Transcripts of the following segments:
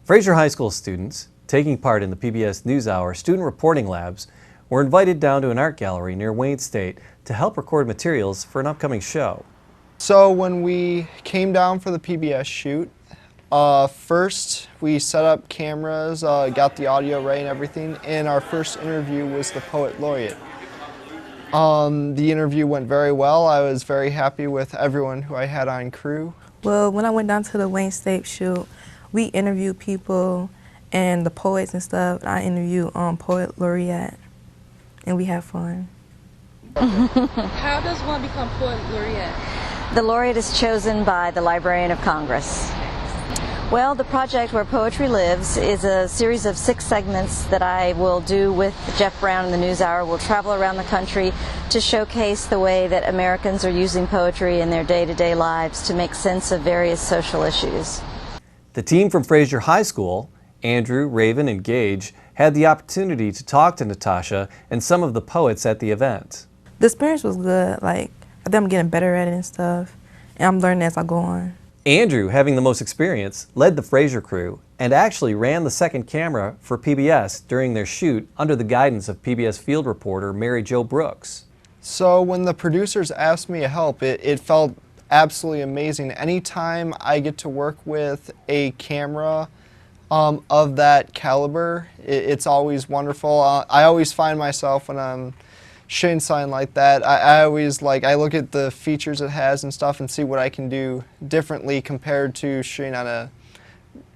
Fraser High School students taking part in the PBS NewsHour student reporting labs were invited down to an art gallery near Wayne State to help record materials for an upcoming show. So when we came down for the PBS shoot, first we set up cameras, got the audio right and everything, and our first interview was the poet laureate. The interview went very well. I was very happy with everyone who I had on crew. Well, when I went down to the Wayne State shoot, we interviewed people and the poets and stuff. I interviewed poet laureate, and we had fun. How does one become poet laureate? The laureate is chosen by the Librarian of Congress. Well, the project Where Poetry Lives is a series of 6 segments that I will do with Jeff Brown in the NewsHour. We'll travel around the country to showcase the way that Americans are using poetry in their day-to-day lives to make sense of various social issues. The team from Fraser High School, Andrew, Raven, and Gage, had the opportunity to talk to Natasha and some of the poets at the event. The experience was good. Like, I think I'm getting better at it and stuff, and I'm learning as I go on. Andrew, having the most experience, led the Fraser crew and actually ran the second camera for PBS during their shoot under the guidance of PBS field reporter Mary Jo Brooks. So when the producers asked me to help, it felt absolutely amazing. Anytime I get to work with a camera of that caliber, it's always wonderful. I always find myself when I'm shooting something like that, I always I look at the features it has and stuff and see what I can do differently compared to shooting on a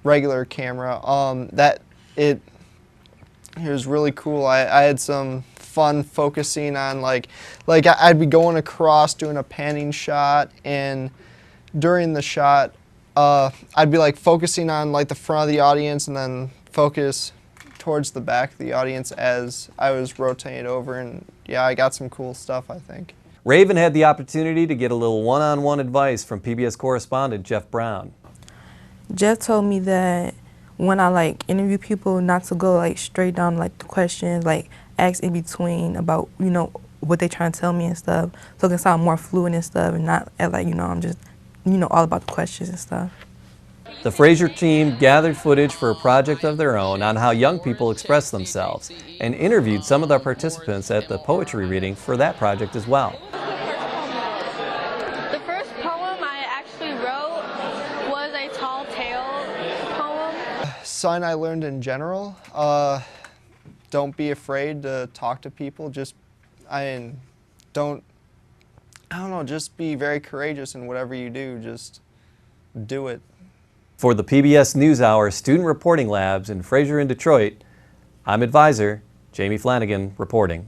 regular camera. It was really cool. I had some fun focusing on I'd be going across doing a panning shot, and during the shot I'd be focusing on the front of the audience and then focus towards the back of the audience as I was rotating over, and yeah, I got some cool stuff, I think. Raven had the opportunity to get a little one-on-one advice from PBS correspondent Jeff Brown. Jeff told me that when I interview people, not to go straight down the questions, ask in between about what they trying to tell me and stuff, so it can sound more fluent and stuff, and not at I'm just all about the questions and stuff. The Fraser team gathered footage for a project of their own on how young people express themselves and interviewed some of the participants at the poetry reading for that project as well. The first poem I actually wrote was a tall tale poem. Something I learned in general, don't be afraid to talk to people. Just be very courageous in whatever you do. Just do it. For the PBS NewsHour Student Reporting Labs in Fraser and Detroit, I'm advisor Jamie Flanagan reporting.